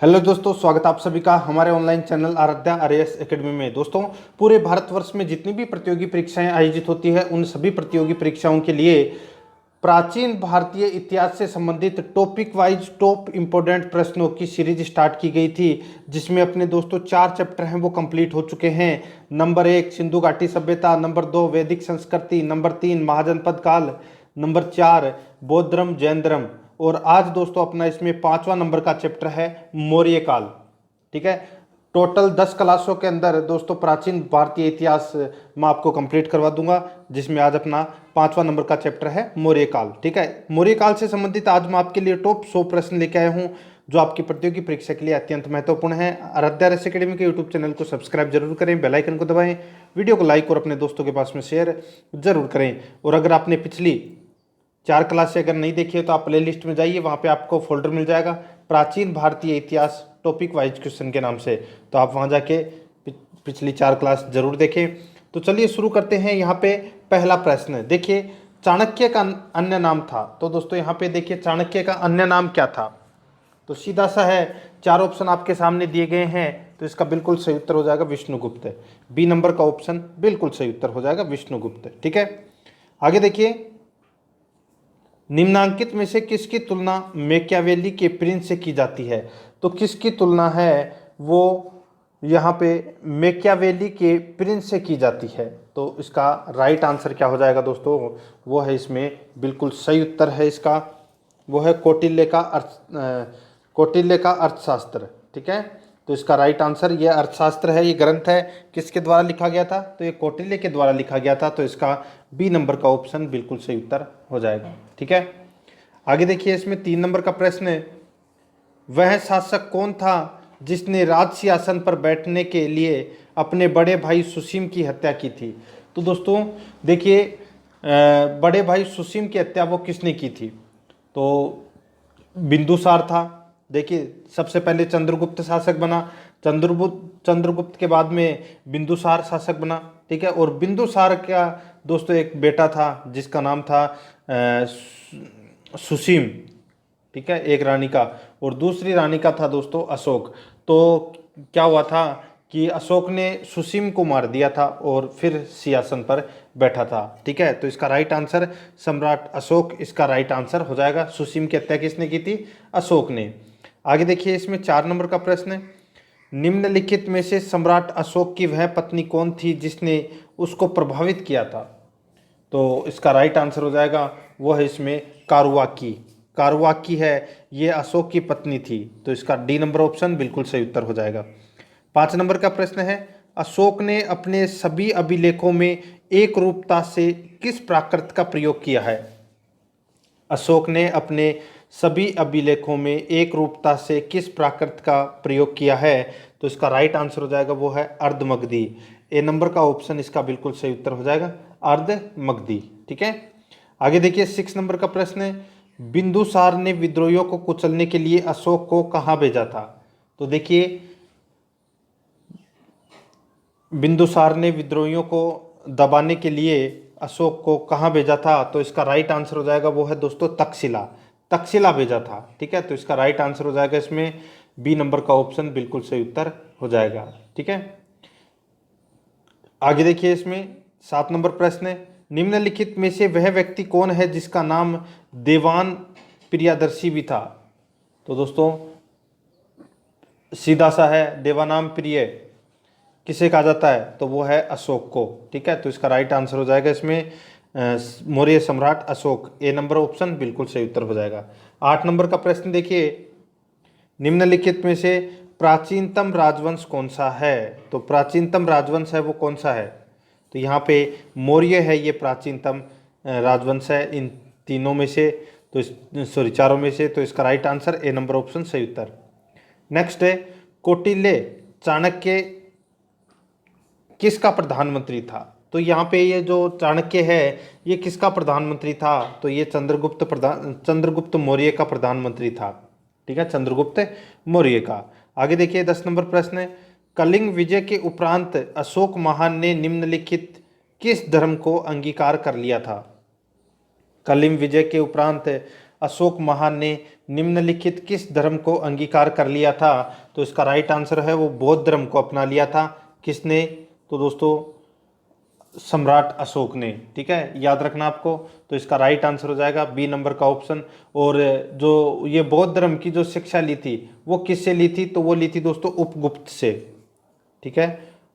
Hello दोस्तों, स्वागत है आप सभी का हमारे online channel Aaradhya RAS academy में। दोस्तों, पूरे भारतवर्ष में जितनी भी प्रतियोगी परीक्षाएं आयोजित होती है उन सभी प्रतियोगी परीक्षाओं के लिए प्राचीन भारतीय इतिहास से संबंधित टॉपिक वाइज टॉप इंपोर्टेंट प्रश्नों की सीरीज स्टार्ट की गई थी, जिसमें अपने दोस्तों 4 चैप्टर हैं वो कंप्लीट हो चुके हैं। नंबर 1 सिंधु घाटी सभ्यता, नंबर 2 वैदिक संस्कृति, नंबर 3 महाजनपद काल, नंबर 4 बौद्ध धर्म जैन धर्म, और आज दोस्तों अपना इसमें 5वां नंबर का चैप्टर है मौर्य काल। ठीक है, टोटल 10 क्लासों के अंदर दोस्तों प्राचीन भारतीय इतिहास मैं आपको कंप्लीट करवा दूंगा, जिसमें आज अपना 5वां नंबर का चैप्टर है मौर्य काल। ठीक है, मौर्य काल से संबंधित आज मैं आपके लिए टॉप 100 प्रश्न लेके आया हूं, जो आपकी प्रतियोगी परीक्षा के लिए अत्यंत महत्वपूर्ण है। आराध्या आरएएस एकेडमी के यूट्यूब चैनल को सब्सक्राइब जरूर करें, बेल आइकन को दबाएं, वीडियो को लाइक और अपने दोस्तों के पास में शेयर जरूर करें। और अगर आपने पिछली 4 क्लास से अगर नहीं देखी है तो आप प्ले लिस्ट में जाइए, वहाँ पे आपको फोल्डर मिल जाएगा प्राचीन भारतीय इतिहास टॉपिक वाइज क्वेश्चन के नाम से, तो आप वहाँ जाके पिछली 4 क्लास जरूर देखें। तो चलिए शुरू करते हैं। यहाँ पे पहला प्रश्न देखिए, चाणक्य का अन्य नाम था। तो दोस्तों यहाँ पे देखिए चाणक्य का अन्य नाम क्या था, तो सीधा सा है, 4 ऑप्शन आपके सामने दिए गए हैं, तो इसका बिल्कुल सही उत्तर हो जाएगा विष्णुगुप्त। बी नंबर का ऑप्शन बिल्कुल सही उत्तर हो जाएगा विष्णुगुप्त। ठीक है, आगे देखिए, निम्नांकित में से किसकी तुलना मैकियावेली के प्रिंस से की जाती है। तो किसकी तुलना है वो यहाँ पे मैकियावेली के प्रिंस से की जाती है। तो इसका राइट आंसर क्या हो जाएगा दोस्तों, वो है इसमें बिल्कुल सही उत्तर है इसका, वो है कौटिल्य का अर्थशास्त्र। ठीक है, तो इसका राइट आंसर ये अर्थशास्त्र है, ये ग्रंथ है, किसके द्वारा लिखा गया था, तो ये कौटिल्य के द्वारा लिखा गया था। तो इसका बी नंबर का ऑप्शन बिल्कुल सही उत्तर हो जाएगा। ठीक है, आगे देखिए, इसमें 3 नंबर का प्रश्न है, वह शासक कौन था जिसने राज सिंहासन पर बैठने के लिए अपने बड़े भाई सुसीम की हत्या की थी। तो दोस्तों देखिए, बड़े भाई सुसीम की हत्या वो किसने की थी, तो बिंदुसार था। देखिए सबसे पहले चंद्रगुप्त शासक बना, चंद्रगुप्त के बाद में बिंदुसार शासक बना। ठीक है, और बिंदुसार का दोस्तों एक बेटा था जिसका नाम था सुसीम। ठीक है, एक रानी का, और दूसरी रानी का था दोस्तों अशोक। तो क्या हुआ था कि अशोक ने सुसीम को मार दिया था और फिर सिंहासन पर बैठा था। ठीक है, तो इसका राइट आंसर सम्राट अशोक इसका राइट आंसर हो जाएगा। सुसीम की हत्या किसने की थी, अशोक ने। आगे देखिए, इसमें 4 नंबर का प्रश्न है, निम्नलिखित में से सम्राट अशोक की वह पत्नी कौन थी जिसने उसको प्रभावित किया था। तो इसका राइट आंसर हो जाएगा, वो है इसमें कारुवाकी। कारुवाकी है ये अशोक की पत्नी थी। तो इसका डी नंबर ऑप्शन बिल्कुल सही उत्तर हो जाएगा। 5 नंबर का प्रश्न है, अशोक ने अपने सभी अभिलेखों में एक रूपता से किस प्राकृत का प्रयोग किया है। अशोक ने अपने सभी अभिलेखों में एक रूपता से किस प्राकृत का प्रयोग किया है। तो इसका राइट आंसर हो जाएगा, वो है अर्धमगधी। ए नंबर का ऑप्शन इसका बिल्कुल सही उत्तर हो जाएगा, अर्धमगधी। ठीक है, आगे देखिए, 6 नंबर का प्रश्न है, बिंदुसार ने विद्रोहियों को कुचलने के लिए अशोक को कहाँ भेजा था। तो देखिए, बिंदुसार ने विद्रोहियों को दबाने के लिए अशोक को कहाँ भेजा था। तो इसका राइट आंसर हो जाएगा, वो है दोस्तों तक्षशिला। तक्षशिला भेजा था। ठीक है, तो इसका राइट आंसर हो जाएगा इसमें बी नंबर का ऑप्शन बिल्कुल सही उत्तर हो जाएगा। ठीक है, आगे देखिए, इसमें 7 नंबर प्रश्न है, निम्नलिखित में से वह व्यक्ति कौन है जिसका नाम देवान प्रियदर्शी भी था। तो दोस्तों सीधा सा है, देवानाम प्रिय किसे कहा जाता है, तो वो है अशोक को। ठीक है, तो इसका राइट आंसर हो जाएगा इसमें मौर्य सम्राट अशोक। ए नंबर ऑप्शन बिल्कुल सही उत्तर हो जाएगा। 8 नंबर का प्रश्न देखिए, निम्नलिखित में से प्राचीनतम राजवंश कौन सा है। तो प्राचीनतम राजवंश है वो कौन सा है, तो यहाँ पे मौर्य है ये प्राचीनतम राजवंश है इन तीनों में से, तो चारों में से। तो इसका right answer A number option सही उत्तर। नेक्स्ट है, कौटिल्य चाणक्य किसका प्रधानमंत्री था। तो यहाँ पे ये जो चाणक्य है ये किसका प्रधानमंत्री था, तो ये चंद्रगुप्त मौर्य का प्रधानमंत्री था। ठीक है, चंद्रगुप्त मौर्य का। आगे देखिए, 10 नंबर प्रश्न है, कलिंग विजय के उपरांत अशोक महान ने निम्नलिखित किस धर्म को अंगीकार कर लिया था। कलिंग विजय के उपरांत अशोक महान ने निम्नलिखित किस धर्म को अंगीकार कर लिया था? तो इसका राइट आंसर है वो बौद्ध धर्म को अपना लिया था। किसने? तो दोस्तों सम्राट अशोक ने। ठीक है, याद रखना आपको। तो इसका राइट आंसर हो जाएगा बी नंबर का ऑप्शन। और जो ये बौद्ध धर्म की जो शिक्षा ली थी वो किससे ली थी? तो वो ली थी दोस्तों उपगुप्त से। ठीक है,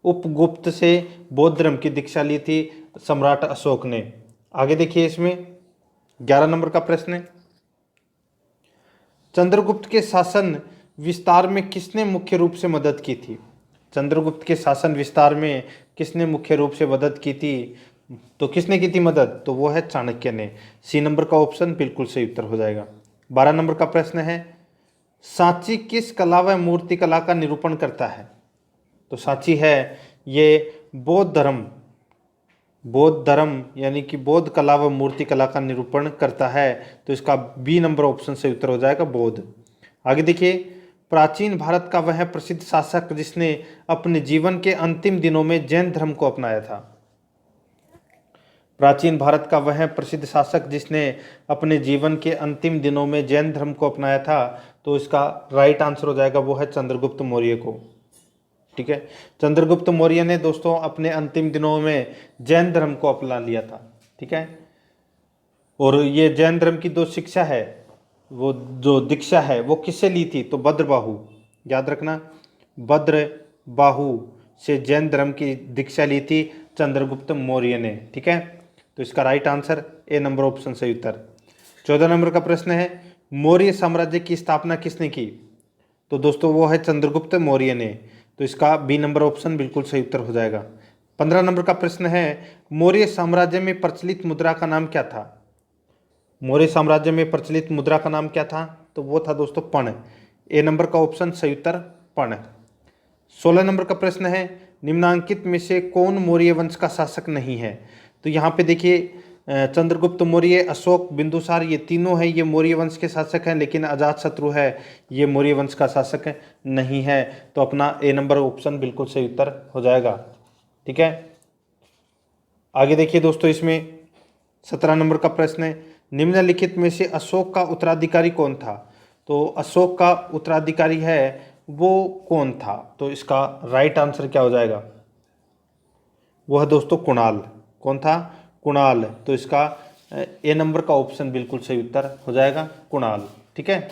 उपगुप्त से बौद्ध धर्म की दीक्षा ली थी सम्राट अशोक ने। आगे देखिए, इसमें 11 नंबर का प्रश्न है, चंद्रगुप्त के शासन विस्तार में किसने मुख्य रूप से मदद की थी? चंद्रगुप्त के शासन विस्तार में किसने मुख्य रूप से मदद की थी? तो किसने की थी मदद? तो वो है चाणक्य ने। सी नंबर का ऑप्शन बिल्कुल सही उत्तर हो जाएगा। 12 नंबर का प्रश्न है, सांची किस कला व मूर्ति कला का निरूपण करता है? तो सांची है ये बौद्ध धर्म यानी कि बौद्ध कला व मूर्ति कला का निरूपण करता है। तो इसका बी नंबर ऑप्शन से उत्तर हो जाएगा बौद्ध। आगे देखिए, प्राचीन भारत का वह प्रसिद्ध शासक जिसने अपने जीवन के अंतिम दिनों में जैन धर्म को अपनाया था? प्राचीन भारत का वह प्रसिद्ध शासक जिसने अपने जीवन के अंतिम दिनों में जैन धर्म को अपनाया था, तो इसका राइट आंसर हो जाएगा वो है चंद्रगुप्त मौर्य को। ठीक है, चंद्रगुप्त मौर्य ने दोस्तों अपने अंतिम दिनों में जैन धर्म को अपना लिया था। ठीक है, और ये जैन धर्म की जो शिक्षा है, वो जो दीक्षा है वो किससे ली थी? तो भद्रबाहु, याद रखना, भद्रबाहु से जैन धर्म की दीक्षा ली थी चंद्रगुप्त मौर्य ने। ठीक है, तो इसका right answer A number option सही उत्तर। 14 नंबर का प्रश्न है, मौर्य साम्राज्य की स्थापना किसने की? तो दोस्तों वो है चंद्रगुप्त मौर्य ने। तो इसका बी नंबर ऑप्शन बिल्कुल सही उत्तर हो जाएगा। 15 नंबर का प्रश्न है, मौर्य साम्राज्य में प्रचलित मुद्रा का नाम क्या था? मौर्य साम्राज्य में प्रचलित मुद्रा का नाम क्या था? तो वो था दोस्तों पण। ए नंबर का ऑप्शन सही उत्तर पण। 16 नंबर का प्रश्न है, निम्नांकित में से कौन मौर्य वंश का शासक नहीं है? तो यहाँ पे देखिए, चंद्रगुप्त मौर्य, अशोक, बिंदुसार, ये तीनों है ये मौर्य वंश के शासक हैं, लेकिन अजातशत्रु है ये मौर्य वंश का शासक नहीं है। तो अपना ए नंबर ऑप्शन बिल्कुल सही उत्तर हो जाएगा। ठीक है, आगे देखिए दोस्तों, इसमें 17 नंबर का प्रश्न है, निम्नलिखित में से अशोक का उत्तराधिकारी कौन था? तो अशोक का उत्तराधिकारी है वो कौन था? तो इसका राइट आंसर क्या हो जाएगा? वो है दोस्तों कुणाल। कौन था? कुणाल। तो इसका ए नंबर का ऑप्शन बिल्कुल सही उत्तर हो जाएगा कुणाल। ठीक है,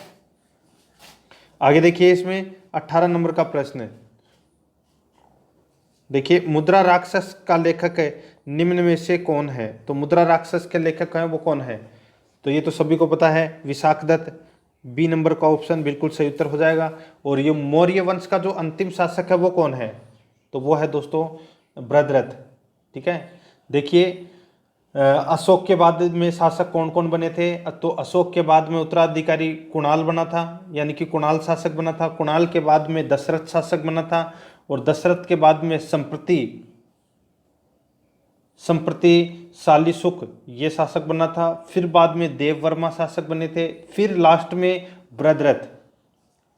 आगे देखिए, इसमें 18 नंबर का प्रश्न है, देखिए, मुद्रा राक्षस का लेखक निम्न में से कौन है? तो मुद्रा राक्षस के लेखक हैं वो कौन है? तो ये तो सभी को पता है, विशाखदत्त। बी नंबर का ऑप्शन बिल्कुल सही उत्तर हो जाएगा। और ये मौर्य वंश का जो अंतिम शासक है वो कौन है? तो वो है दोस्तों भद्रथ। ठीक है, देखिए, अशोक के बाद में शासक कौन कौन बने थे? तो अशोक के बाद में उत्तराधिकारी कुणाल बना था, यानी कि कुणाल शासक बना था। कुणाल के बाद में दशरथ शासक बना था, और दशरथ के बाद में संप्रति शालीशुक ये शासक बना था। फिर बाद में देववर्मा शासक बने थे। फिर लास्ट में भद्रथ,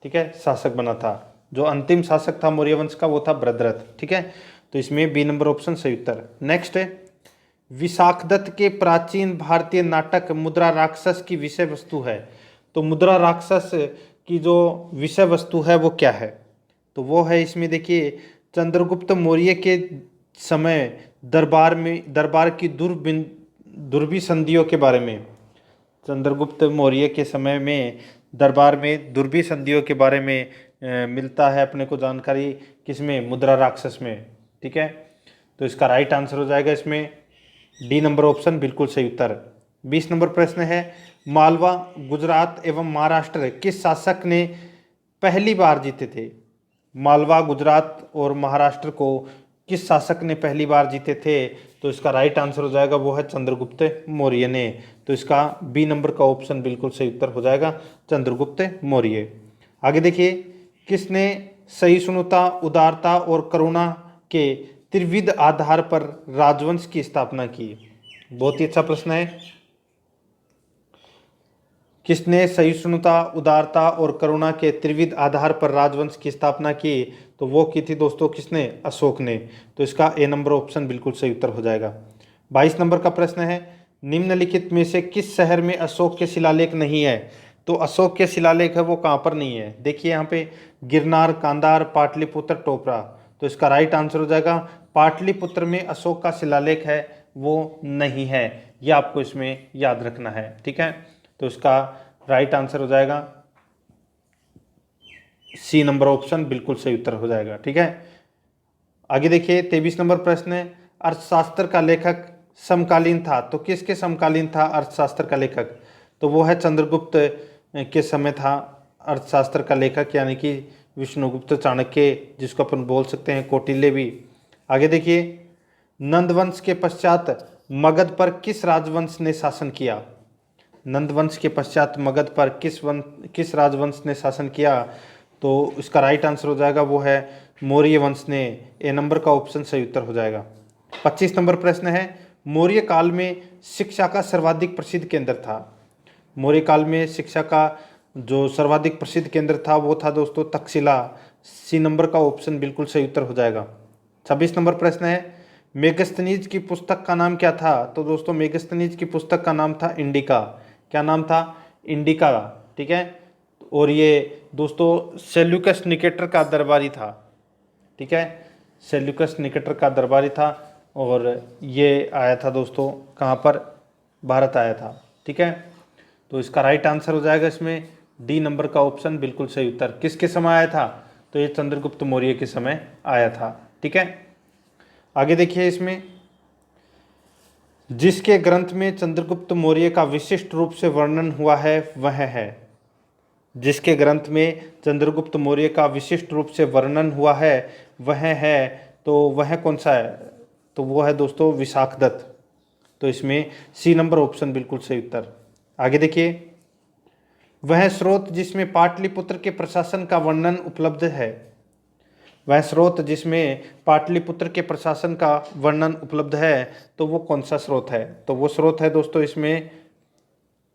ठीक है, शासक बना था। जो अंतिम शासक था मौर्य वंश का वो था भद्रथ। ठीक है, तो इसमें बी नंबर ऑप्शन सही उत्तर। नेक्स्ट है, विशाखदत्त के प्राचीन भारतीय नाटक मुद्रा राक्षस की विषय वस्तु है। तो मुद्रा राक्षस की जो विषय वस्तु है वो क्या है? तो वो है, इसमें देखिए, चंद्रगुप्त मौर्य के समय दरबार की दुर्भिसंधियों के बारे में। चंद्रगुप्त मौर्य के समय में दरबार में दुर्भिसंधियों के बारे में मिलता है अपने को जानकारी। किसमें? मुद्रा राक्षस में। ठीक है, तो इसका राइट आंसर हो जाएगा इसमें डी नंबर ऑप्शन बिल्कुल सही उत्तर। 20 नंबर प्रश्न है, मालवा, गुजरात एवं महाराष्ट्र किस शासक ने पहली बार जीते थे? मालवा, गुजरात और महाराष्ट्र को किस शासक ने पहली बार जीते थे? तो इसका राइट आंसर हो जाएगा वो है चंद्रगुप्त मौर्य ने। तो इसका बी नंबर का ऑप्शन बिल्कुल सही उत्तर हो जाएगा चंद्रगुप्त मौर्य। आगे देखिए, किसने सहिष्णुता, उदारता और करुणा के त्रिविध आधार पर राजवंश की स्थापना की? बहुत ही अच्छा प्रश्न है। किसने सहिष्णुता, उदारता और करुणा के त्रिविध आधार पर राजवंश की स्थापना की? तो वो की थी दोस्तों किसने? अशोक ने। तो इसका ए नंबर ऑप्शन बिल्कुल सही उत्तर हो जाएगा। 22 नंबर का प्रश्न है, निम्नलिखित में से किस शहर में अशोक के शिलालेख नहीं है? तो अशोक के शिलालेख है वो कहाँ पर नहीं है? देखिए यहाँ पे गिरनार, कांधार, पाटलिपुत्र, टोपरा। तो इसका राइट आंसर हो जाएगा पाटलिपुत्र में अशोक का शिलालेख है वो नहीं है। ये आपको इसमें याद रखना है, ठीक है। तो इसका राइट आंसर हो जाएगा सी नंबर ऑप्शन, बिल्कुल सही उत्तर हो जाएगा, ठीक है। आगे देखिए 23 नंबर प्रश्न है, अर्थशास्त्र का लेखक समकालीन था, तो किसके समकालीन था अर्थशास्त्र का लेखक? तो वो है चंद्रगुप्त के समय था अर्थशास्त्र का लेखक, यानी कि विष्णुगुप्त चाणक्य, जिसको अपन बोल सकते हैं कौटिल्य भी। आगे देखिए नंदवंश के पश्चात मगध पर किस राजवंश ने शासन किया? नंदवंश के पश्चात मगध पर किस राजवंश ने शासन किया? तो इसका राइट आंसर हो जाएगा वो है मौर्य वंश ने। ए नंबर का ऑप्शन सही उत्तर हो जाएगा। 25 नंबर प्रश्न है, मौर्य काल में शिक्षा का सर्वाधिक प्रसिद्ध केंद्र था। मौर्य काल में शिक्षा का जो सर्वाधिक प्रसिद्ध केंद्र था वो था दोस्तों तक्षशिला। सी नंबर का ऑप्शन बिल्कुल सही उत्तर हो जाएगा। 26 नंबर प्रश्न है, मेगस्थनीज की पुस्तक का नाम क्या था? तो दोस्तों मेगस्थनीज की पुस्तक का नाम था इंडिका। क्या नाम था? इंडिका, ठीक है। और ये दोस्तों सेल्यूकस निकेटर का दरबारी था, ठीक है। सेल्यूकस निकेटर का दरबारी था और ये आया था दोस्तों कहाँ पर? भारत आया था, ठीक है। तो इसका राइट आंसर हो जाएगा इसमें डी नंबर का ऑप्शन, बिल्कुल सही उत्तर। किसके समय आया था? तो ये चंद्रगुप्त मौर्य के समय आया था, ठीक है। आगे देखिए इसमें, जिसके ग्रंथ में चंद्रगुप्त मौर्य का विशिष्ट रूप से वर्णन हुआ है वह है। जिसके ग्रंथ में चंद्रगुप्त मौर्य का विशिष्ट रूप से वर्णन हुआ है वह है, तो वह कौन सा है? तो वो है दोस्तों विशाखदत्त। तो इसमें सी नंबर ऑप्शन बिल्कुल सही उत्तर। आगे देखिए, वह स्रोत जिसमें पाटलिपुत्र के प्रशासन का वर्णन उपलब्ध है। वह स्रोत जिसमें पाटलिपुत्र के प्रशासन का वर्णन उपलब्ध है, तो वो कौन सा स्रोत है? तो वो स्रोत है दोस्तों इसमें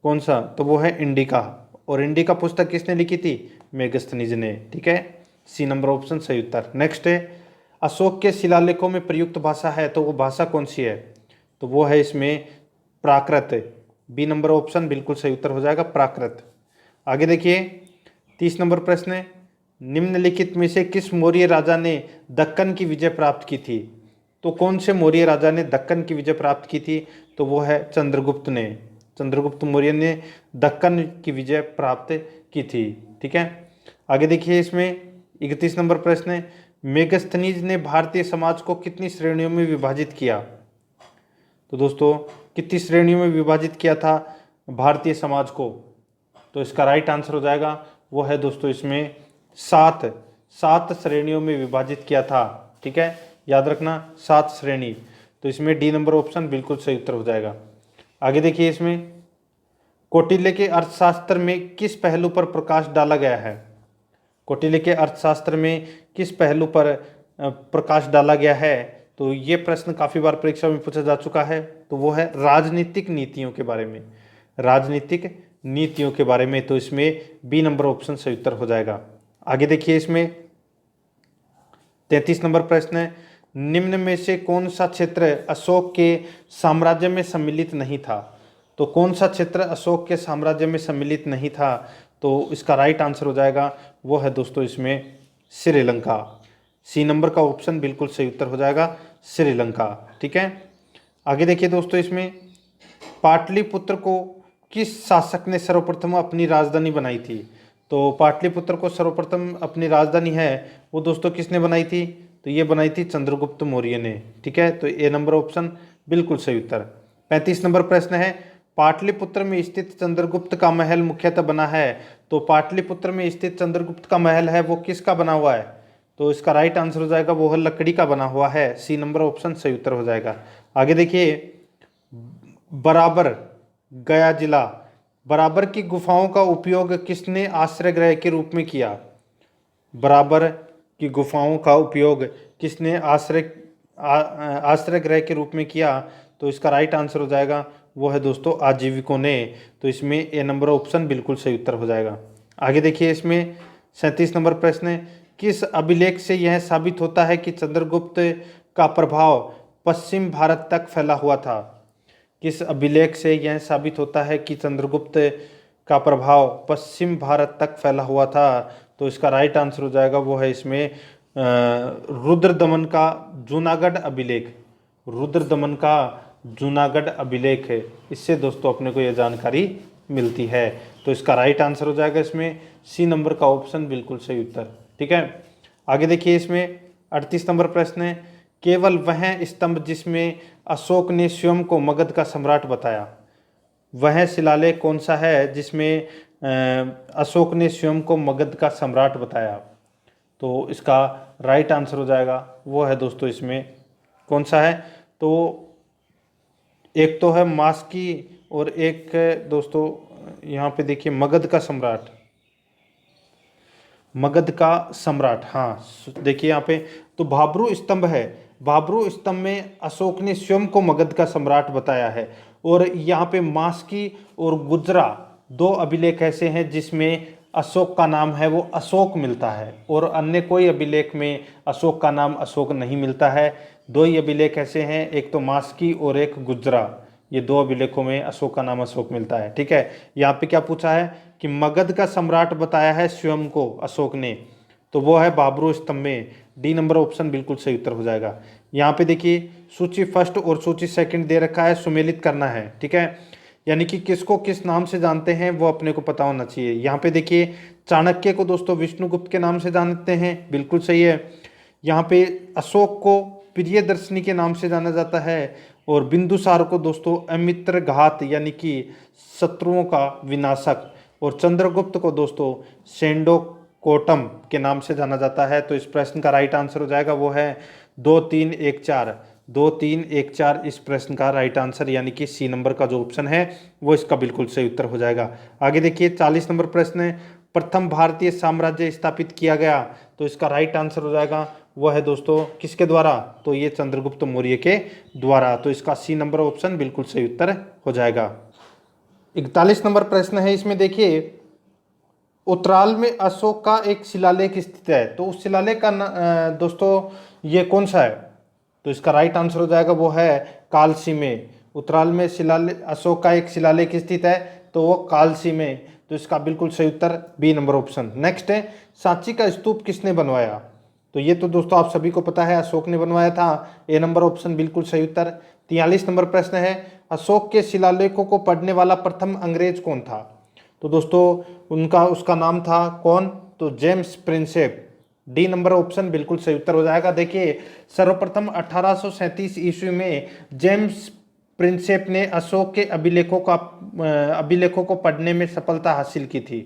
कौन सा? तो वो है इंडिका। और इंडिका पुस्तक किसने लिखी थी? मेगस्थनीज ने, ठीक है। सी नंबर ऑप्शन सही उत्तर। नेक्स्ट है, अशोक के शिलालेखों में प्रयुक्त भाषा है, तो वो भाषा कौन सी है? तो वो है इसमें प्राकृत। बी नंबर ऑप्शन बिल्कुल सही उत्तर हो जाएगा, प्राकृत। आगे देखिए 30 नंबर प्रश्न है, निम्नलिखित में से किस मौर्य राजा ने दक्कन की विजय प्राप्त की थी? तो कौन से मौर्य राजा ने दक्कन की विजय प्राप्त की थी? तो वो है चंद्रगुप्त ने। चंद्रगुप्त मौर्य ने दक्कन की विजय प्राप्त की थी, ठीक है। आगे देखिए इसमें 31 नंबर प्रश्न है, मेगस्थनीज ने भारतीय समाज को कितनी श्रेणियों में विभाजित किया? तो दोस्तों कितनी श्रेणियों में विभाजित किया था भारतीय समाज को? तो इसका राइट आंसर हो जाएगा वो है दोस्तों इसमें सात श्रेणियों में विभाजित किया था, ठीक है। याद रखना 7 श्रेणी। तो इसमें डी नंबर ऑप्शन बिल्कुल सही उत्तर हो जाएगा। आगे देखिए इसमें, कौटिल्य के अर्थशास्त्र में किस पहलू पर प्रकाश डाला गया है? कौटिल्य के अर्थशास्त्र में किस पहलू पर प्रकाश डाला गया है? तो ये प्रश्न काफी बार परीक्षा में पूछा जा चुका है। तो वो है राजनीतिक नीतियों के बारे में। राजनीतिक नीतियों के बारे में। तो इसमें बी नंबर ऑप्शन सही उत्तर हो जाएगा। आगे देखिए इसमें 33 नंबर प्रश्न है, निम्न में से कौन सा क्षेत्र अशोक के साम्राज्य में सम्मिलित नहीं था? तो कौन सा क्षेत्र अशोक के साम्राज्य में सम्मिलित नहीं था? तो इसका राइट आंसर हो जाएगा वो है दोस्तों इसमें श्रीलंका। सी नंबर का ऑप्शन बिल्कुल सही उत्तर हो जाएगा, श्रीलंका, ठीक है। आगे देखिए दोस्तों इसमें, पाटलिपुत्र को किस शासक ने सर्वप्रथम अपनी राजधानी बनाई थी? तो पाटलिपुत्र को सर्वप्रथम अपनी राजधानी है वो दोस्तों किसने बनाई थी? तो ये बनाई थी चंद्रगुप्त मौर्य ने, ठीक है। तो ए नंबर ऑप्शन बिल्कुल सही उत्तर। 35 नंबर प्रश्न है, पाटलिपुत्र में स्थित चंद्रगुप्त का महल मुख्यतः बना है। तो पाटलिपुत्र में स्थित चंद्रगुप्त का महल है वो किसका बना हुआ है? तो इसका राइट आंसर हो जाएगा वो है लकड़ी का बना हुआ है। सी नंबर ऑप्शन सही उत्तर हो जाएगा। आगे देखिए, बराबर गया जिला, बराबर की गुफाओं का उपयोग किसने आश्रय गृह के रूप में किया? बराबर की गुफाओं का उपयोग किसने आश्रय गृह के रूप में किया? तो इसका राइट आंसर हो जाएगा वो है दोस्तों आजीविकों ने। तो इसमें ए नंबर ऑप्शन बिल्कुल सही उत्तर हो जाएगा। आगे देखिए इसमें 37 नंबर प्रश्न है, किस अभिलेख से यह साबित होता है कि चंद्रगुप्त का प्रभाव पश्चिम भारत तक फैला हुआ था? किस अभिलेख से यह साबित होता है कि चंद्रगुप्त का प्रभाव पश्चिम भारत तक फैला हुआ था? तो इसका राइट आंसर हो जाएगा वो है इसमें रुद्रदमन का जूनागढ़ अभिलेख। रुद्रदमन का जूनागढ़ अभिलेख है, इससे दोस्तों अपने को यह जानकारी मिलती है। तो इसका राइट आंसर हो जाएगा इसमें सी नंबर का ऑप्शन बिल्कुल सही उत्तर। ठीक है, आगे देखिए इसमें 38 नंबर प्रश्न है, केवल वह स्तंभ जिसमें अशोक ने स्वयं को मगध का सम्राट बताया, वह शिलालेख कौन सा है जिसमें अशोक ने स्वयं को मगध का सम्राट बताया? तो इसका राइट आंसर हो जाएगा वो है दोस्तों इसमें कौन सा है? तो एक तो है मास्की और एक है दोस्तों यहाँ पे देखिए मगध का सम्राट, मगध का सम्राट। हाँ देखिए यहाँ पे तो भाब्रू स्तंभ है, भाब्रू स्तंभ में अशोक ने स्वयं को मगध का सम्राट बताया है। और यहाँ पे मास्की और गुजरा दो अभिलेख ऐसे हैं जिसमें अशोक का नाम है वो अशोक मिलता है, और अन्य कोई अभिलेख में अशोक का नाम अशोक नहीं मिलता है। दो ही अभिलेख ऐसे हैं, एक तो मास्की और एक गुजरा, ये दो अभिलेखों में अशोक का नाम अशोक मिलता है। ठीक है, यहाँ पे क्या पूछा है कि मगध का सम्राट बताया है स्वयं को अशोक ने, तो वो है भाब्रू स्तंभ में। डी नंबर ऑप्शन बिल्कुल सही उत्तर हो जाएगा। यहाँ पे देखिए सूची फर्स्ट और सूची सेकंड दे रखा है, सुमेलित करना है। ठीक है, यानी कि किसको किस नाम से जानते हैं वो अपने को पता होना चाहिए। यहाँ पे देखिए चाणक्य को दोस्तों विष्णुगुप्त के नाम से जानते हैं, बिल्कुल सही है। यहाँ पे अशोक को प्रियदर्शनी के नाम से जाना जाता है, और बिंदुसार को दोस्तों अमित्र घात यानी कि शत्रुओं का विनाशक, और चंद्रगुप्त को दोस्तों सेंडो कोटम के नाम से जाना जाता है। तो इस प्रश्न का राइट आंसर हो जाएगा वो है 2 3 1 4, 2 3 1 4 इस प्रश्न का राइट आंसर, यानी कि सी नंबर का जो ऑप्शन है वो इसका बिल्कुल सही उत्तर हो जाएगा। आगे देखिए 40 नंबर प्रश्न है, प्रथम भारतीय साम्राज्य स्थापित किया गया, तो इसका राइट आंसर हो जाएगा वह है दोस्तों किसके द्वारा? तो ये चंद्रगुप्त मौर्य के द्वारा। तो इसका सी नंबर ऑप्शन बिल्कुल सही उत्तर हो जाएगा। 41 नंबर प्रश्न है, इसमें देखिए उत्तराल में अशोक का एक शिलालेख स्थित है, तो उस शिलालेख का दोस्तों ये कौन सा है? तो इसका राइट आंसर हो जाएगा वो है कालसी में। उत्तराल में शिलालेख अशोक का एक शिलालेख स्थित है, तो वो कालसी में। तो इसका बिल्कुल सही उत्तर बी नंबर ऑप्शन। नेक्स्ट है, सांची का स्तूप किसने बनवाया? तो ये तो दोस्तों आप सभी को पता है अशोक ने बनवाया था, ए नंबर ऑप्शन बिल्कुल सही उत्तर। 43 नंबर प्रश्न है, अशोक के शिलालेखों को पढ़ने वाला प्रथम अंग्रेज कौन था? तो दोस्तों उसका नाम था कौन? तो James Prinsep. D number option बिल्कुल सही उत्तर हो जाएगा। देखिए सर्वप्रथम 1837 ईस्वी में जेम्स प्रिंसेप ने अशोक के अभिलेखों को पढ़ने में सफलता हासिल की थी।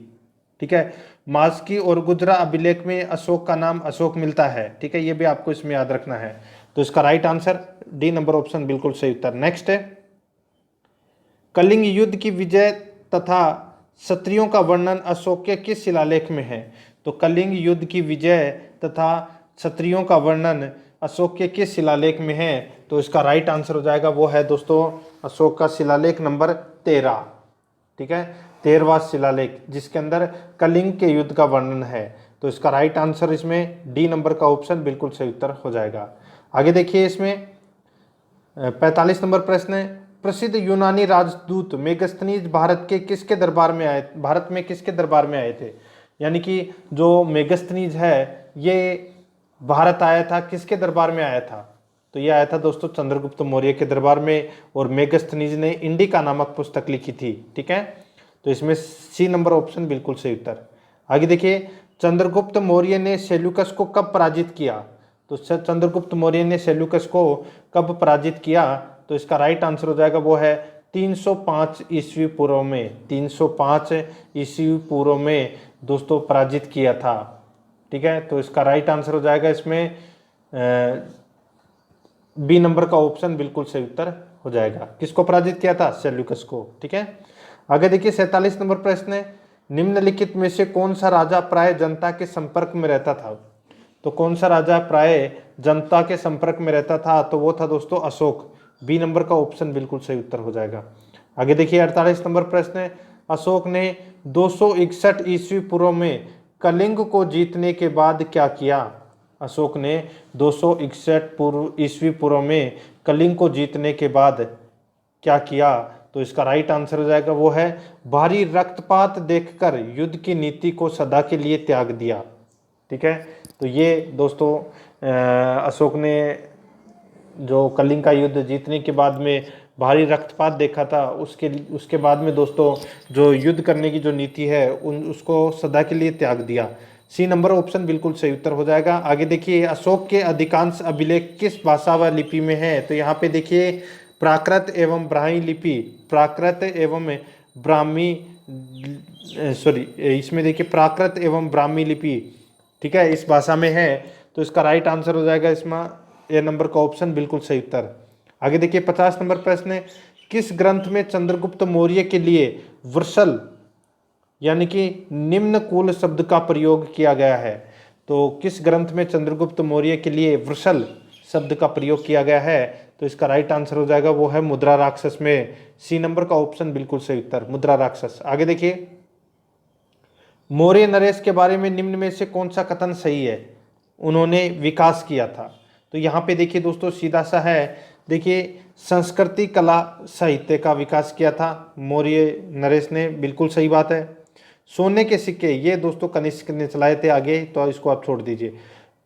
ठीक है, मास्की और गुजरा अभिलेख में अशोक का नाम अशोक मिलता है। ठीक है, ये भी आपको इसमें याद रखना है। तो इसका right answer D number option बिल्कुल सही उत्तर। नेक्स्ट है, कलिंग युद्ध की विजय तथा क्षत्रियों का वर्णन अशोक के किस शिलालेख में है? तो कलिंग युद्ध की विजय तथा क्षत्रियों का वर्णन अशोक के किस शिलालेख में है? तो इसका राइट आंसर हो जाएगा वो है दोस्तों अशोक का शिलालेख नंबर 13। ठीक है, 13वां शिलालेख जिसके अंदर कलिंग के युद्ध का वर्णन है। तो इसका राइट आंसर इसमें डी नंबर का ऑप्शन बिल्कुल सही उत्तर हो जाएगा। आगे देखिए इसमें 45 नंबर प्रश्न है, प्रसिद्ध यूनानी राजदूत मेगस्थनीज भारत में किसके दरबार में आए थे? यानी कि जो मेगस्थनीज है ये भारत आया था, किसके दरबार में आया था? तो ये आया था दोस्तों चंद्रगुप्त मौर्य के दरबार में, और मेगस्थनीज ने इंडिका नामक पुस्तक लिखी थी। ठीक है, तो इसमें सी नंबर ऑप्शन बिल्कुल सही उत्तर। आगे देखिए, चंद्रगुप्त मौर्य ने सेल्यूकस को कब पराजित किया? तो चंद्रगुप्त मौर्य ने सेल्यूकस को कब पराजित किया? तो इसका राइट आंसर हो जाएगा वो है 305 ईस्वी पूर्व में। 305 ईस्वी पूर्व में दोस्तों पराजित किया था। ठीक है, तो इसका राइट आंसर हो जाएगा इसमें बी नंबर का ऑप्शन बिल्कुल सही उत्तर हो जाएगा। किसको पराजित किया था? सेल्यूकस को। ठीक है, आगे देखिए 47 नंबर प्रश्न है, निम्नलिखित में से कौन सा राजा प्राय जनता के संपर्क में रहता था? तो कौन सा राजा प्राय जनता के संपर्क में रहता था? तो वो था दोस्तों अशोक। बी नंबर का ऑप्शन बिल्कुल सही उत्तर हो जाएगा। आगे देखिए 48 नंबर प्रश्न है, अशोक ने 261 ईस्वी पूर्व में कलिंग को जीतने के बाद क्या किया? अशोक ने 261 ईस्वी पूर्व में कलिंग को जीतने के बाद क्या किया? तो इसका राइट आंसर हो जाएगा वो है भारी रक्तपात देखकर युद्ध की नीति को सदा के लिए त्याग दिया। ठीक है, तो ये दोस्तों अशोक ने जो कलिंग का युद्ध जीतने के बाद में भारी रक्तपात देखा था, उसके बाद में दोस्तों जो युद्ध करने की जो नीति है उसको सदा के लिए त्याग दिया। सी नंबर ऑप्शन बिल्कुल सही उत्तर हो जाएगा। आगे देखिए, अशोक के अधिकांश अभिलेख किस भाषा व लिपि में है? तो यहाँ पे देखिए प्राकृत एवं ब्राह्मी लिपि, प्राकृत एवं ब्राह्मी सॉरी इसमें देखिए प्राकृत एवं ब्राह्मी लिपि, ठीक है, इस भाषा में है। तो इसका राइट आंसर हो जाएगा इसमें ए नंबर का ऑप्शन बिल्कुल सही उत्तर। आगे देखिए 50 नंबर प्रश्न है, किस ग्रंथ में चंद्रगुप्त मौर्य के लिए वृषल यानी कि निम्न कूल शब्द का प्रयोग किया गया है? तो किस ग्रंथ में चंद्रगुप्त मौर्य के लिए वृषल शब्द का प्रयोग किया गया है? तो इसका राइट आंसर हो जाएगा वो है मुद्रा राक्षस में। सी नंबर का ऑप्शन बिल्कुल सही उत्तर, मुद्रा राक्षस। आगे देखिए, मौर्य नरेश के बारे में निम्न में से कौन सा कथन सही है? उन्होंने विकास किया था। तो यहाँ पे देखिए दोस्तों सीधा सा है, देखिए संस्कृति कला साहित्य का विकास किया था मौर्य नरेश ने, बिल्कुल सही बात है। सोने के सिक्के, ये दोस्तों कनिष्क ने चलाए थे आगे, तो इसको आप छोड़ दीजिए।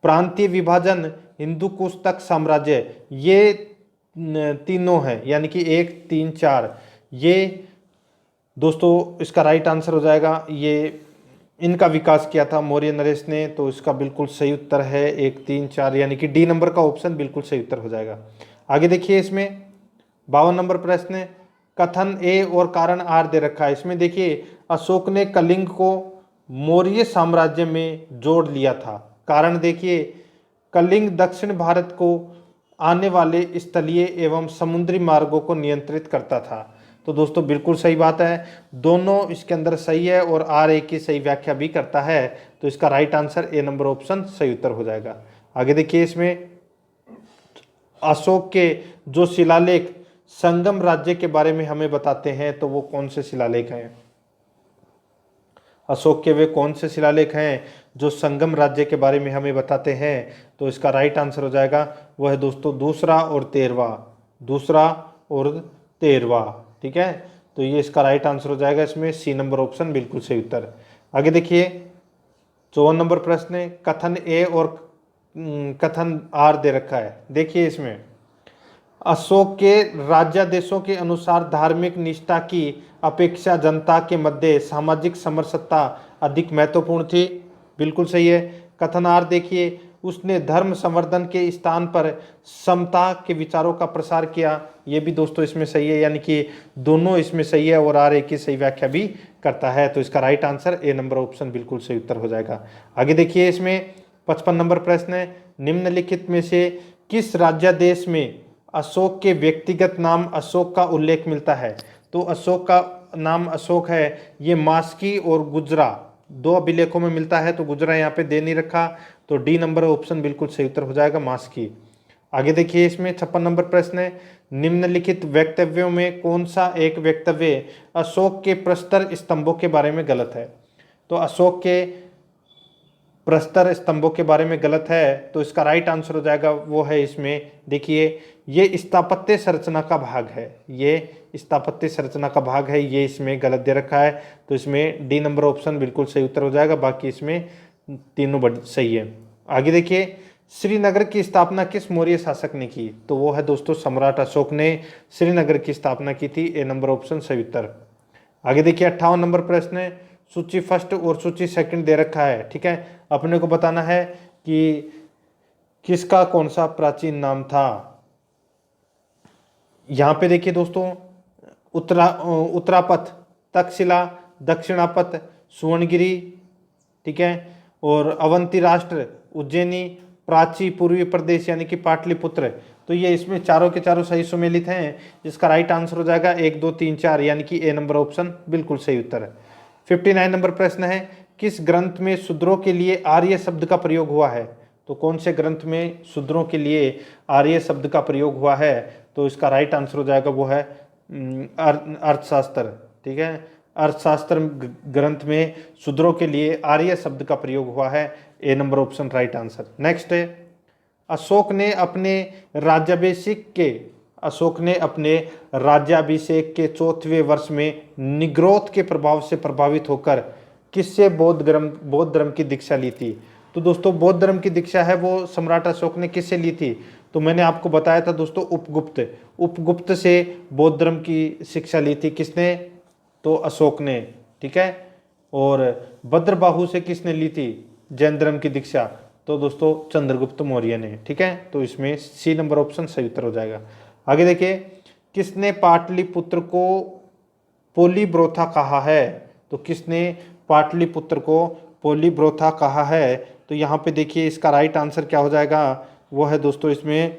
प्रांतीय विभाजन, हिंदू कुश तक साम्राज्य, ये तीनों है यानी कि 1 3 4, ये दोस्तों इसका राइट आंसर हो जाएगा, ये इनका विकास किया था मौर्य नरेश ने। तो इसका बिल्कुल सही उत्तर है 1 3 4 यानी कि डी नंबर का ऑप्शन बिल्कुल सही उत्तर हो जाएगा। आगे देखिए, इसमें 52 नंबर प्रश्न है, कथन ए और कारण आर दे रखा है। इसमें देखिए अशोक ने कलिंग को मौर्य साम्राज्य में जोड़ लिया था। कारण देखिए, कलिंग दक्षिण भारत को आने वाले स्थलीय एवं समुद्री मार्गों को नियंत्रित करता था। तो दोस्तों बिल्कुल सही बात है, दोनों इसके अंदर सही है और आर ए की सही व्याख्या भी करता है। तो इसका right answer A number option सही उत्तर हो जाएगा। आगे देखिए, इसमें अशोक के जो शिलालेख संगम राज्य के बारे में हमें बताते हैं, तो वो कौन से शिलालेख हैं? अशोक के वे कौन से शिलालेख हैं जो संगम राज्य के बारे में हमें बताते हैं? तो इसका राइट आंसर हो जाएगा वह है दोस्तों दूसरा और 13वां। ठीक है, तो ये इसका राइट आंसर हो जाएगा इसमें सी नंबर ऑप्शन बिल्कुल सही उत्तर। आगे देखिए 54 नंबर प्रश्न है, कथन ए और कथन आर दे रखा है। देखिए इसमें अशोक के राज्यादेशों के अनुसार धार्मिक निष्ठा की अपेक्षा जनता के मध्य सामाजिक समरसता अधिक महत्वपूर्ण थी, बिल्कुल सही है। कथन आर देखिए, उसने धर्म संवर्धन के स्थान पर समता के विचारों का प्रसार किया, ये भी दोस्तों इसमें सही है, यानी कि दोनों इसमें सही है और आर एक की सही व्याख्या भी करता है। तो इसका right answer A number option बिल्कुल सही उत्तर हो जाएगा। आगे देखिए, इसमें 55 नंबर प्रश्न है, निम्नलिखित में से किस राज्यादेश में अशोक के व्यक्तिगत नाम अशोक का उल्लेख मिलता है? तो अशोक का नाम अशोक है, ये मास्की और गुजरा 2 अभिलेखों में मिलता है। तो गुजरा यहाँ पे दे नहीं रखा, तो डी नंबर ऑप्शन बिल्कुल सही उत्तर हो जाएगा, मास्की। आगे देखिए, इसमें 56 नंबर प्रश्न है, निम्नलिखित वक्तव्यों में कौन सा एक वक्तव्य अशोक के प्रस्तर स्तंभों के बारे में गलत है? तो अशोक के प्रस्तर स्तंभों के बारे में गलत है, तो इसका राइट आंसर हो जाएगा वो है इसमें देखिए, ये स्थापत्य संरचना का भाग है, ये स्थापत्य संरचना का भाग है, ये इसमें गलत दे रखा है। तो इसमें डी नंबर ऑप्शन बिल्कुल सही उत्तर हो जाएगा, बाकी इसमें तीनों सही है। आगे देखिए, श्रीनगर की स्थापना किस मौर्य शासक ने की? तो वो है दोस्तों सम्राट अशोक ने श्रीनगर की स्थापना की थी, ए नंबर ऑप्शन सही उत्तर। आगे देखिए 58 नंबर प्रश्न है, सूची फर्स्ट और सूची सेकंड दे रखा है, ठीक है, अपने को बताना है कि किसका कौन सा प्राचीन नाम था। यहाँ पे देखिए दोस्तों, उत्तरापथ, तक्षशिला, दक्षिणापथ, सुवर्णगिरी, ठीक है, और अवंती राष्ट्र, उज्जैनी, प्राची, पूर्वी प्रदेश यानी कि पाटलिपुत्र। तो ये इसमें चारों के चारों सही सुमेलित हैं, जिसका राइट आंसर हो जाएगा 1 2 3 4 यानी कि ए नंबर ऑप्शन बिल्कुल सही उत्तर है। 59 नंबर प्रश्न है, किस ग्रंथ में शूद्रों के लिए आर्य शब्द का प्रयोग हुआ है? तो कौन से ग्रंथ में शूद्रों के लिए आर्य शब्द का प्रयोग हुआ है? तो इसका राइट आंसर हो जाएगा वो है अर्थशास्त्र, ठीक है, अर्थशास्त्र ग्रंथ में शूद्रों के लिए आर्य शब्द का प्रयोग हुआ है, A number option right answer. Next है, अशोक ने अपने राज्याभिषेक के अशोक ने अपने राज्याभिषेक के 4वें वर्ष में निग्रोध के प्रभाव से प्रभावित होकर किससे बौद्ध धर्म की दीक्षा ली थी? तो दोस्तों बौद्ध धर्म की दीक्षा है वो सम्राट अशोक ने किससे ली थी? तो मैंने आपको बताया था दोस्तों, उपगुप्त से बौद्ध धर्म की शिक्षा ली थी किसने? तो अशोक ने। ठीक है। और भद्रबाहु से किसने ली थी जैन धर्म की दीक्षा? तो दोस्तों चंद्रगुप्त मौर्य ने। ठीक है। तो इसमें सी नंबर ऑप्शन सही उत्तर हो जाएगा। आगे देखिए, किसने पाटलिपुत्र को पोलीब्रोथा कहा है? तो किसने पाटलिपुत्र को पोलीब्रोथा कहा है? तो यहाँ पे देखिए इसका राइट आंसर क्या हो जाएगा, वो है दोस्तों इसमें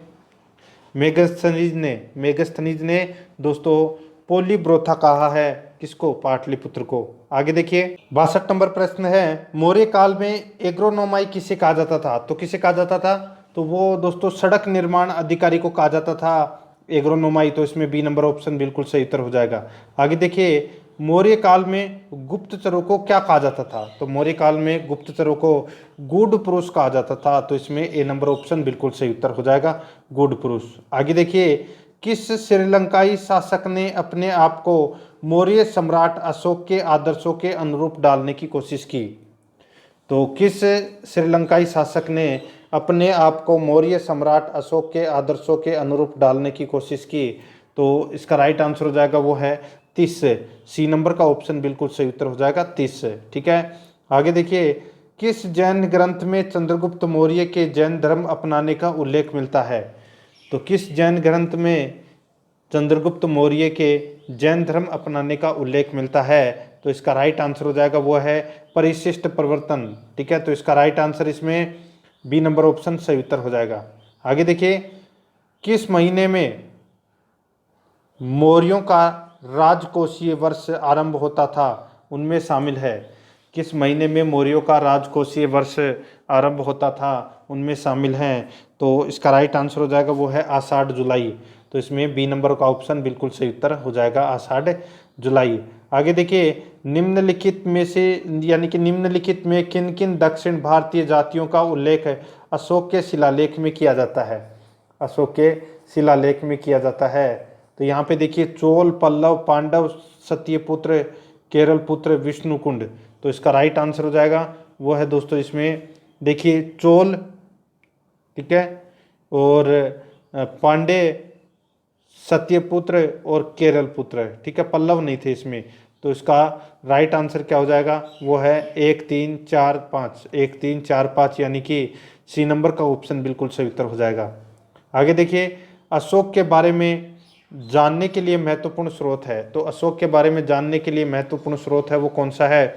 मेगस्थनीज ने दोस्तों पोलीब्रोथा कहा है किसको? पाटलिपुत्र को। आगे देखिए 62 नंबर प्रश्न है, मौर्य काल में एग्रोनोमाई किसे कहा जाता था? तो किसे कहा जाता था? तो वो दोस्तों सड़क निर्माण अधिकारी को कहा जाता था एग्रोनोमाई। तो इसमें बी नंबर ऑप्शन बिल्कुल सही उत्तर हो जाएगा। आगे देखिए, मौर्य काल में गुप्तचरों को क्या कहा जाता था? तो मौर्य काल में गुप्तचरों को गूढ़ पुरुष कहा जाता था। तो इसमें ए नंबर ऑप्शन बिल्कुल सही उत्तर हो जाएगा, गूढ़ पुरुष। आगे देखिए, किस श्रीलंकाई शासक ने अपने आप को मौर्य सम्राट अशोक के आदर्शों के अनुरूप डालने की कोशिश की? तो किस श्रीलंकाई शासक ने अपने आप को मौर्य सम्राट अशोक के आदर्शों के अनुरूप डालने की कोशिश की? तो इसका राइट आंसर हो जाएगा वो है 30। सी नंबर का ऑप्शन बिल्कुल सही उत्तर हो जाएगा 30। ठीक है। आगे देखिए, किस जैन ग्रंथ में चंद्रगुप्त मौर्य के जैन धर्म अपनाने का उल्लेख मिलता है? तो किस जैन ग्रंथ में चंद्रगुप्त मौर्य के जैन धर्म अपनाने का उल्लेख मिलता है? तो इसका राइट आंसर हो जाएगा वो है परिशिष्ट प्रवर्तन। ठीक है। तो इसका राइट आंसर इसमें बी नंबर ऑप्शन सही उत्तर हो जाएगा। आगे देखिए, किस महीने में मौर्यों का राजकोषीय वर्ष आरंभ होता था? उनमें शामिल है। किस महीने में मौर्यों का राजकोषीय वर्ष आरंभ होता था? उनमें शामिल हैं। तो इसका राइट आंसर हो जाएगा वो है आषाढ़ जुलाई। तो इसमें बी नंबर का ऑप्शन बिल्कुल सही उत्तर हो जाएगा, आषाढ़ जुलाई। आगे देखिए, निम्नलिखित में से यानी कि निम्नलिखित में किन किन दक्षिण भारतीय जातियों का उल्लेख अशोक के शिलालेख में किया जाता है? अशोक के शिलालेख में किया जाता है। तो यहाँ पे देखिए, चोल, पल्लव, पांडव, सत्यपुत्र, केरलपुत्र, विष्णुकुंड। तो इसका राइट आंसर हो जाएगा वो है दोस्तों इसमें देखिए चोल। ठीक है। और पांडे, सत्यपुत्र और केरलपुत्र। ठीक है। पल्लव नहीं थे इसमें। तो इसका राइट आंसर क्या हो जाएगा, वो है 1 3 4 5। 1 3 4 5 यानी कि सी नंबर का ऑप्शन बिल्कुल सही उत्तर हो जाएगा। आगे देखिए, अशोक के बारे में जानने के लिए महत्वपूर्ण स्रोत है। तो अशोक के बारे में जानने के लिए महत्वपूर्ण स्रोत है वो कौन सा है?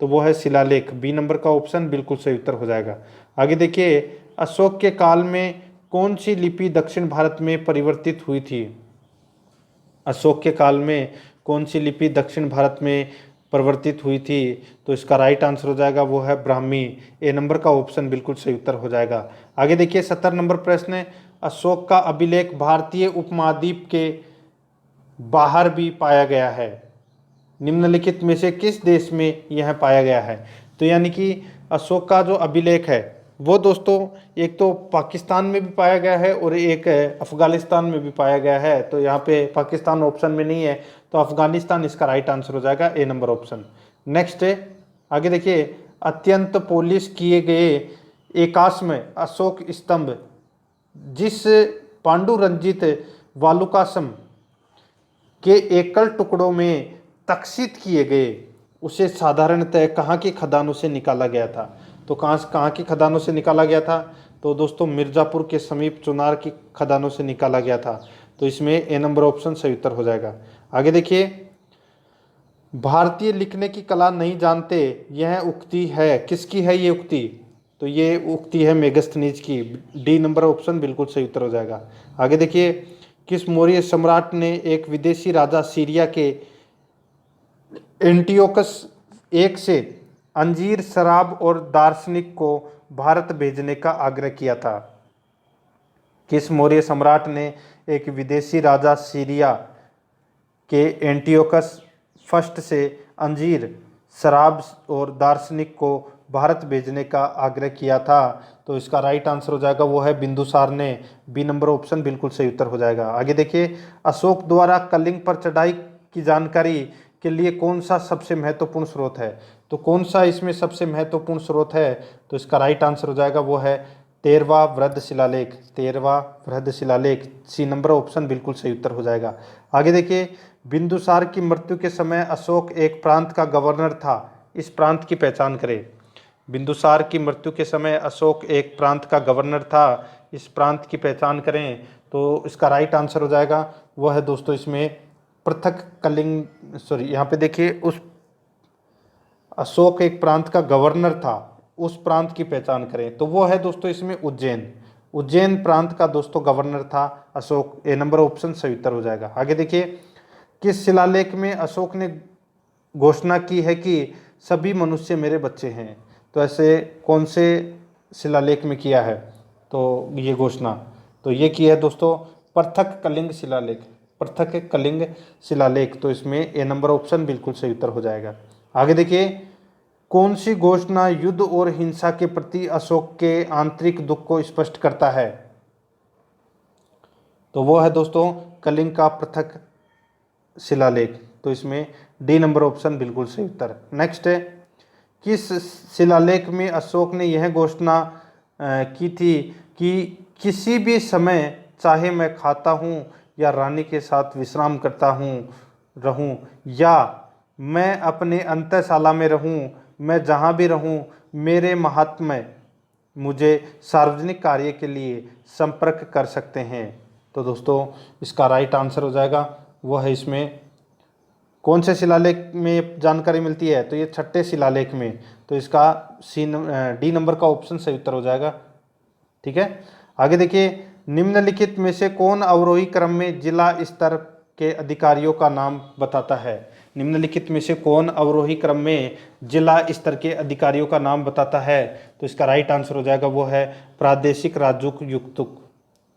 तो वो है शिलालेख। बी नंबर का ऑप्शन बिल्कुल सही उत्तर हो जाएगा। आगे देखिए, अशोक के काल में कौन सी लिपि दक्षिण भारत में परिवर्तित हुई थी? अशोक के काल में कौन सी लिपि दक्षिण भारत में परिवर्तित हुई थी? तो इसका राइट आंसर हो जाएगा वो है ब्राह्मी। ए नंबर का ऑप्शन बिल्कुल सही उत्तर हो जाएगा। आगे देखिए 70 नंबर प्रश्न, अशोक का अभिलेख भारतीय उपमहाद्वीप के बाहर भी पाया गया है। निम्नलिखित में से किस देश में यह पाया गया है? तो यानी कि अशोक का जो अभिलेख है वो दोस्तों एक तो पाकिस्तान में भी पाया गया है और एक अफगानिस्तान में भी पाया गया है। तो यहाँ पे पाकिस्तान ऑप्शन में नहीं है, तो अफगानिस्तान इसका राइट आंसर हो जाएगा, ए नंबर ऑप्शन। नेक्स्ट है, आगे देखिए, अत्यंत पॉलिश किए गए एकाश्म अशोक स्तंभ जिस पांडुरंजित वालुकाश्म के एकल टुकड़ों में तक्षित किए गए उसे साधारणतः कहाँ की खदानों से निकाला गया था? तो कहाँ की खदानों से निकाला गया था? तो दोस्तों मिर्ज़ापुर के समीप चुनार की खदानों से निकाला गया था। तो इसमें ए नंबर ऑप्शन सही उत्तर हो जाएगा। आगे देखिए, भारतीय लिखने की कला नहीं जानते, यह उक्ति है किसकी है ये उक्ति? तो ये उक्ति है मेगस्थनीज की। डी नंबर ऑप्शन बिल्कुल सही उत्तर हो जाएगा। आगे देखिए, किस मौर्य सम्राट ने एक विदेशी राजा सीरिया के एंटियोकस एक से अंजीर, शराब और दार्शनिक को भारत भेजने का आग्रह किया था? किस मौर्य सम्राट ने एक विदेशी राजा सीरिया के एंटियोकस फर्स्ट से अंजीर, शराब और दार्शनिक को भारत भेजने का आग्रह किया था? तो इसका राइट आंसर हो जाएगा वो है बिंदुसार ने। बी नंबर ऑप्शन बिल्कुल सही उत्तर हो जाएगा। आगे देखिए, अशोक द्वारा कलिंग पर चढ़ाई की जानकारी के लिए कौन सा सबसे महत्वपूर्ण स्रोत है? तो कौन सा इसमें सबसे महत्वपूर्ण स्रोत है? तो इसका राइट आंसर हो जाएगा वो है 13वां वृहद शिलालेख। 13वां वृहद शिलालेख, सी नंबर ऑप्शन बिल्कुल सही उत्तर हो जाएगा। आगे देखिए, बिंदुसार की मृत्यु के समय अशोक एक प्रांत का गवर्नर था, इस प्रांत की पहचान करें। बिंदुसार की मृत्यु के समय अशोक एक प्रांत का गवर्नर था, इस प्रांत की पहचान करें। तो इसका राइट आंसर हो जाएगा वह है दोस्तों इसमें पृथक कलिंग, सॉरी यहाँ पे देखिए, उस अशोक एक प्रांत का गवर्नर था, उस प्रांत की पहचान करें। तो वो है दोस्तों इसमें उज्जैन। उज्जैन प्रांत का दोस्तों गवर्नर था अशोक। ए नंबर ऑप्शन सही उत्तर हो जाएगा। आगे देखिए, किस शिलालेख में अशोक ने घोषणा की है कि सभी मनुष्य मेरे बच्चे हैं? तो ऐसे कौन से शिलालेख में किया है तो ये घोषणा? तो ये की है दोस्तों पृथक कलिंग शिलालेख। पृथक कलिंग शिलालेख, तो इसमें ए नंबर ऑप्शन बिल्कुल सही उत्तर हो जाएगा। आगे देखिए, कौन सी घोषणा युद्ध और हिंसा के प्रति अशोक के आंतरिक दुख को स्पष्ट करता है? तो वो है दोस्तों कलिंग का पृथक शिलालेख। तो इसमें डी नंबर ऑप्शन बिल्कुल सही उत्तर। नेक्स्ट है, किस शिलालेख में अशोक ने यह घोषणा की थी कि किसी भी समय चाहे मैं खाता हूँ या रानी के साथ विश्राम करता रहूँ, या मैं अपने अंतःशाला में रहूँ, मैं जहाँ भी रहूँ, मेरे महात्मा मुझे सार्वजनिक कार्य के लिए संपर्क कर सकते हैं? तो दोस्तों इसका राइट आंसर हो जाएगा वह है इसमें कौन से शिलालेख में जानकारी मिलती है? तो ये छठे शिलालेख में। तो इसका डी नंबर का ऑप्शन सही उत्तर हो जाएगा। ठीक है, आगे देखिए, निम्नलिखित में से कौन अवरोही क्रम में जिला स्तर के अधिकारियों का नाम बताता है? निम्नलिखित में से कौन अवरोही क्रम में जिला स्तर के अधिकारियों का नाम बताता है? तो इसका राइट आंसर हो जाएगा वो है प्रादेशिक राजयुक्त।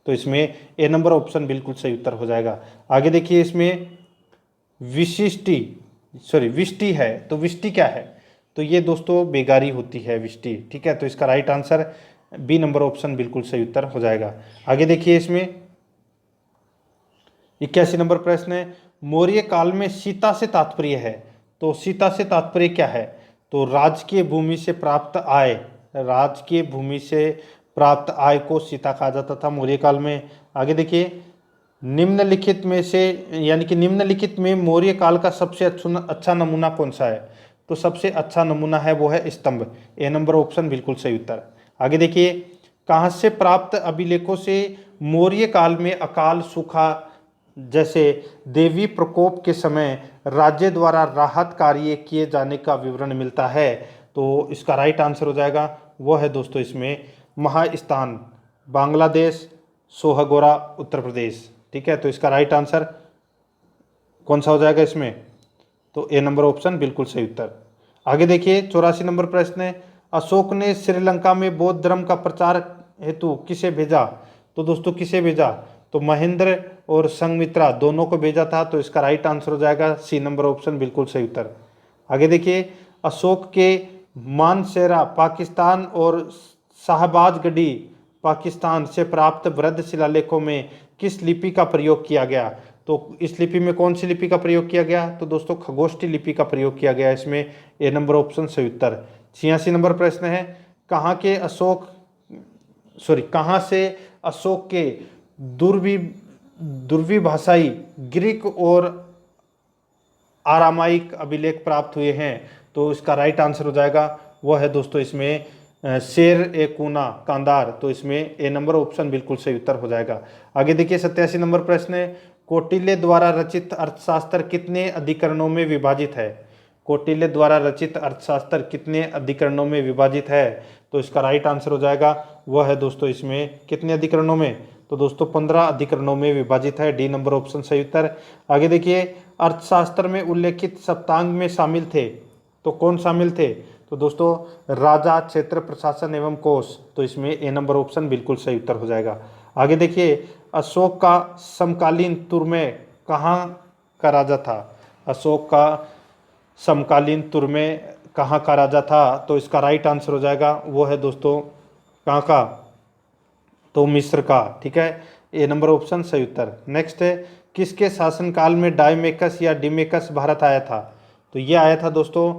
तो इसमें ए नंबर ऑप्शन बिल्कुल सही उत्तर हो जाएगा। आगे देखिए, इसमें विष्टि है। तो विष्टि क्या है? तो ये दोस्तों बेगारी होती है विष्टि। ठीक है, तो इसका right answer B number option बिल्कुल सही उत्तर हो जाएगा। आगे देखिए, इसमें 81 नंबर प्रश्न है, मौर्य काल में सीता से तात्पर्य है। तो सीता से तात्पर्य क्या है? तो राजकीय भूमि से प्राप्त आय, राजकीय भूमि से प्राप्त आय को सीता कहा जाता था मौर्य काल में। आगे देखिए, निम्नलिखित में से यानी कि निम्नलिखित में मौर्य काल का सबसे अच्छा नमूना कौन सा है? तो सबसे अच्छा नमूना है वो है स्तंभ। ए नंबर ऑप्शन बिल्कुल सही उत्तर। आगे देखिए, कहाँ से प्राप्त अभिलेखों से मौर्य काल में अकाल सूखा जैसे देवी प्रकोप के समय राज्य द्वारा राहत कार्य किए जाने का विवरण मिलता है? तो इसका राइट आंसर हो जाएगा वो है दोस्तों इसमें महास्थान, बांग्लादेश, सोहगोरा, उत्तर प्रदेश। ठीक है, तो इसका राइट आंसर कौन सा हो जाएगा इसमें? तो ए नंबर ऑप्शन बिल्कुल सही उत्तर। आगे देखिए, 84 नंबर प्रश्न है, अशोक ने श्रीलंका में बौद्ध धर्म का प्रचार हेतु किसे भेजा? तो दोस्तों किसे भेजा? तो महेंद्र और संघमित्रा दोनों को भेजा था। तो इसका राइट आंसर हो जाएगा सी नंबर ऑप्शन बिल्कुल सही उत्तर। आगे देखिए, अशोक के मानसेरा पाकिस्तान और शाहबाजगढ़ी पाकिस्तान से प्राप्त वृहद शिलालेखों में किस लिपि का प्रयोग किया गया? तो इस लिपि में कौन सी लिपि का प्रयोग किया गया? तो दोस्तों खगोष्ठी लिपि का प्रयोग किया गया। इसमें ए नंबर ऑप्शन सही उत्तर। 86 नंबर प्रश्न है, कहाँ से अशोक के दुर्वी भाषाई ग्रीक और आरामाइक अभिलेख प्राप्त हुए हैं? तो इसका राइट आंसर हो जाएगा वह है दोस्तों इसमें शेर ए कूना कांदार। तो इसमें ए नंबर ऑप्शन बिल्कुल सही उत्तर हो जाएगा। आगे देखिए, 87 नंबर प्रश्न है, कौटिल्य द्वारा रचित अर्थशास्त्र कितने अधिकरणों में विभाजित है? कौटिल्य द्वारा रचित अर्थशास्त्र कितने अधिकरणों में विभाजित है? तो इसका राइट आंसर हो जाएगा वह है दोस्तों इसमें कितने अधिकरणों में? तो दोस्तों 15 अधिकरणों में विभाजित है। डी नंबर ऑप्शन सही उत्तर। आगे देखिए, अर्थशास्त्र में उल्लेखित सप्तांग में शामिल थे। तो कौन शामिल थे? तो दोस्तों राजा, क्षेत्र, प्रशासन एवं कोष। तो इसमें ए नंबर ऑप्शन बिल्कुल सही उत्तर हो जाएगा। आगे देखिए, अशोक का समकालीन तुर्मे कहाँ का राजा था? अशोक का समकालीन तुर्मे कहाँ का राजा था? तो इसका राइट आंसर हो जाएगा वो है दोस्तों कहाँ का? तो मिस्र का। ठीक है, ए नंबर ऑप्शन सही उत्तर। नेक्स्ट है, किसके शासनकाल में डायमेकस या डिमेकस भारत आया था? तो ये आया था दोस्तों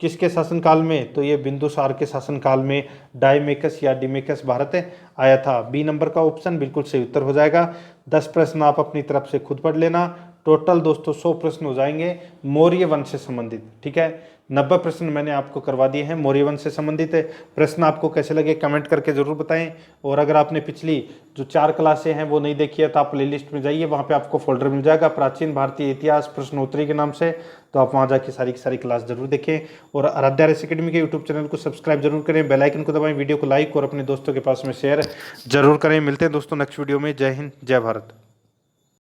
किसके शासनकाल में? तो ये बिंदुसार के शासनकाल में डायमेकस या डिमेकस भारत आया था। बी नंबर का ऑप्शन बिल्कुल सही उत्तर हो जाएगा। 10 प्रश्न आप अपनी तरफ से खुद पढ़ लेना। टोटल दोस्तों 100 प्रश्न हो जाएंगे मौर्य वंश से संबंधित। ठीक है, 90 प्रश्न मैंने आपको करवा दिए हैं मौर्य वंश से संबंधित है। प्रश्न आपको कैसे लगे कमेंट करके जरूर बताएं। और अगर आपने पिछली जो 4 क्लासें हैं वो नहीं देखी है तो आप प्लेलिस्ट में जाइए, वहाँ पे आपको फोल्डर मिल जाएगा प्राचीन भारतीय इतिहास प्रश्नोत्तरी के नाम से, तो आप वहाँ जाके सारी की सारी क्लास जरूर देखें। और आराध्या आरएस एकेडमी के यूट्यूब चैनल को सब्सक्राइब जरूर करें, बेल आइकन को दबाएं, वीडियो को लाइक और अपने दोस्तों के पास में शेयर जरूर करें। मिलते हैं दोस्तों नेक्स्ट वीडियो में। जय हिंद, जय भारत।